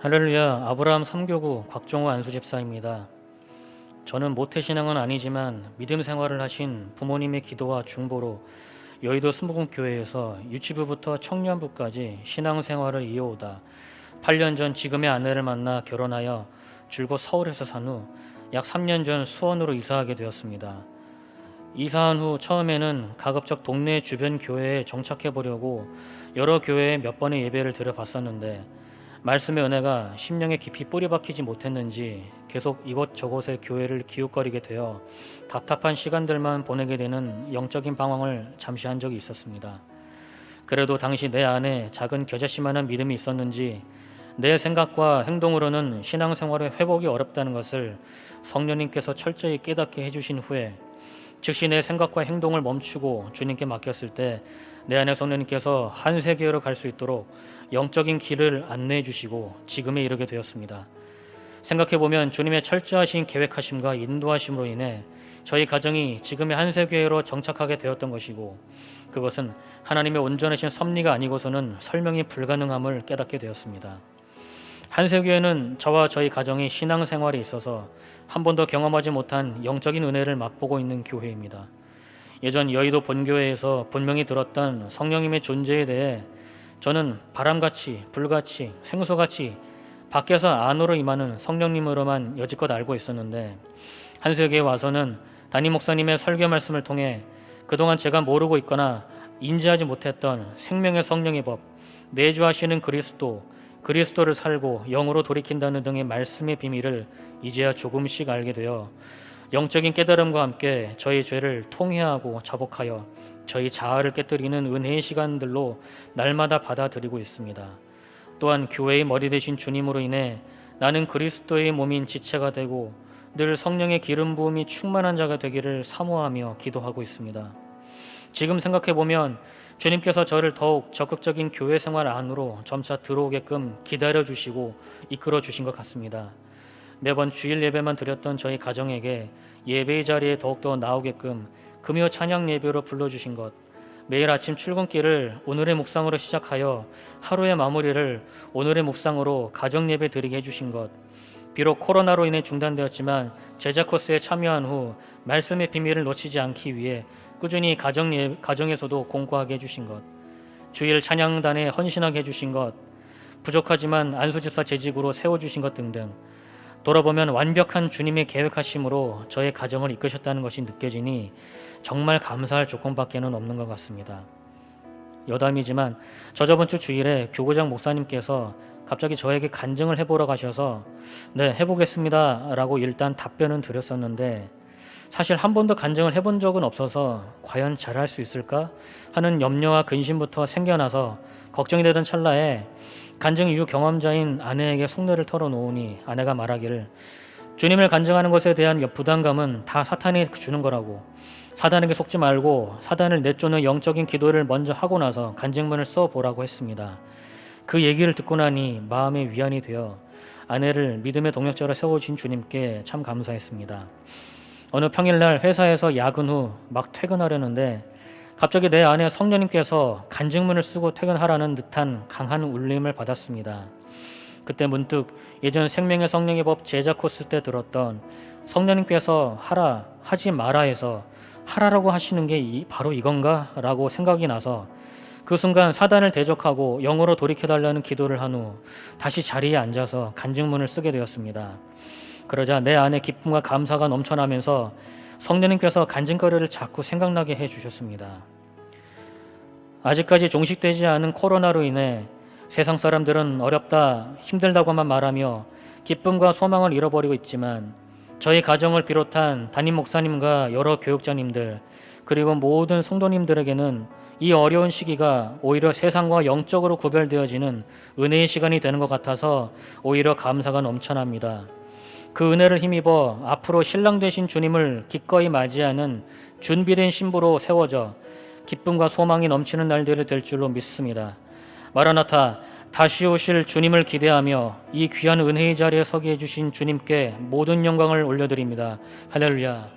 할렐루야. 아브라함 3교구 곽종호 안수집사입니다. 저는 모태신앙은 아니지만 믿음 생활을 하신 부모님의 기도와 중보로 여의도 순복음교회에서 유치부부터 청년부까지 신앙생활을 이어오다 8년 전 지금의 아내를 만나 결혼하여 줄곧 서울에서 산 후 약 3년 전 수원으로 이사하게 되었습니다. 이사한 후 처음에는 가급적 동네 주변 교회에 정착해 보려고 여러 교회에 몇 번의 예배를 드려봤었는데 말씀의 은혜가 심령에 깊이 뿌리 박히지 못했는지 계속 이곳저곳의 교회를 기웃거리게 되어 답답한 시간들만 보내게 되는 영적인 방황을 잠시 한 적이 있었습니다. 그래도 당시 내 안에 작은 겨자씨만한 믿음이 있었는지 내 생각과 행동으로는 신앙생활의 회복이 어렵다는 것을 성령님께서 철저히 깨닫게 해주신 후에 즉시 내 생각과 행동을 멈추고 주님께 맡겼을 때 내 안에 성령님께서 한 세계로 갈 수 있도록 영적인 길을 안내해 주시고 지금에 이르게 되었습니다. 생각해보면 주님의 철저하신 계획하심과 인도하심으로 인해 저희 가정이 지금의 한세교회로 정착하게 되었던 것이고 그것은 하나님의 온전하신 섭리가 아니고서는 설명이 불가능함을 깨닫게 되었습니다. 한세교회는 저와 저희 가정의 신앙생활에 있어서 한 번도 경험하지 못한 영적인 은혜를 맛보고 있는 교회입니다. 예전 여의도 본교회에서 분명히 들었던 성령님의 존재에 대해 저는 바람같이 불같이 생수같이 밖에서 안으로 임하는 성령님으로만 여지껏 알고 있었는데 한세교회에 와서는 담임 목사님의 설교 말씀을 통해 그동안 제가 모르고 있거나 인지하지 못했던 생명의 성령의 법, 내주하시는 그리스도를 살고 영으로 돌이킨다는 등의 말씀의 비밀을 이제야 조금씩 알게 되어 영적인 깨달음과 함께 저희 죄를 통회하고 자복하여 저희 자아를 깨뜨리는 은혜의 시간들로 날마다 받아들이고 있습니다. 또한 교회의 머리 되신 주님으로 인해 나는 그리스도의 몸인 지체가 되고 늘 성령의 기름 부음이 충만한 자가 되기를 사모하며 기도하고 있습니다. 지금 생각해보면 주님께서 저를 더욱 적극적인 교회 생활 안으로 점차 들어오게끔 기다려주시고 이끌어주신 것 같습니다. 매번 주일 예배만 드렸던 저희 가정에게 예배의 자리에 더욱더 나오게끔 금요 찬양 예배로 불러주신 것, 매일 아침 출근길을 오늘의 묵상으로 시작하여 하루의 마무리를 오늘의 묵상으로 가정 예배 드리게 해주신 것, 비록 코로나로 인해 중단되었지만 제자 코스에 참여한 후 말씀의 비밀을 놓치지 않기 위해 꾸준히 가정에서도 공부하게 해주신 것, 주일 찬양단에 헌신하게 해주신 것, 부족하지만 안수집사 재직으로 세워주신 것 등등 돌아보면 완벽한 주님의 계획하심으로 저의 가정을 이끄셨다는 것이 느껴지니 정말 감사할 조건밖에는 없는 것 같습니다. 여담이지만 저번 주 주일에 교구장 목사님께서 갑자기 저에게 간증을 해보러 가셔서 네, 해보겠습니다 라고 일단 답변은 드렸었는데 사실 한 번도 간증을 해본 적은 없어서 과연 잘할 수 있을까 하는 염려와 근심부터 생겨나서 걱정이 되던 찰나에 간증 이후 경험자인 아내에게 속내를 털어놓으니 아내가 말하기를 주님을 간증하는 것에 대한 부담감은 다 사탄이 주는 거라고, 사단에게 속지 말고 사단을 내쫓는 영적인 기도를 먼저 하고 나서 간증문을 써보라고 했습니다. 그 얘기를 듣고 나니 마음의 위안이 되어 아내를 믿음의 동력자로 세워주신 주님께 참 감사했습니다. 어느 평일날 회사에서 야근 후 막 퇴근하려는데 갑자기 내 안에 성령님께서 간증문을 쓰고 퇴근하라는 듯한 강한 울림을 받았습니다. 그때 문득 예전 생명의 성령의 법 제자 코스 때 들었던 성령님께서 하라 하지 마라 해서 하라라고 하시는 게 바로 이건가? 라고 생각이 나서 그 순간 사단을 대적하고 영으로 돌이켜달라는 기도를 한 후 다시 자리에 앉아서 간증문을 쓰게 되었습니다. 그러자 내 안에 기쁨과 감사가 넘쳐나면서 성령님께서 간증거리를 자꾸 생각나게 해주셨습니다. 아직까지 종식되지 않은 코로나로 인해 세상 사람들은 어렵다, 힘들다고만 말하며 기쁨과 소망을 잃어버리고 있지만 저희 가정을 비롯한 담임 목사님과 여러 교육자님들 그리고 모든 성도님들에게는 이 어려운 시기가 오히려 세상과 영적으로 구별되어지는 은혜의 시간이 되는 것 같아서 오히려 감사가 넘쳐납니다. 그 은혜를 힘입어 앞으로 신랑 되신 주님을 기꺼이 맞이하는 준비된 신부로 세워져 기쁨과 소망이 넘치는 날들이 될 줄로 믿습니다. 마라나타, 다시 오실 주님을 기대하며 이 귀한 은혜의 자리에 서게 해주신 주님께 모든 영광을 올려드립니다. 할렐루야.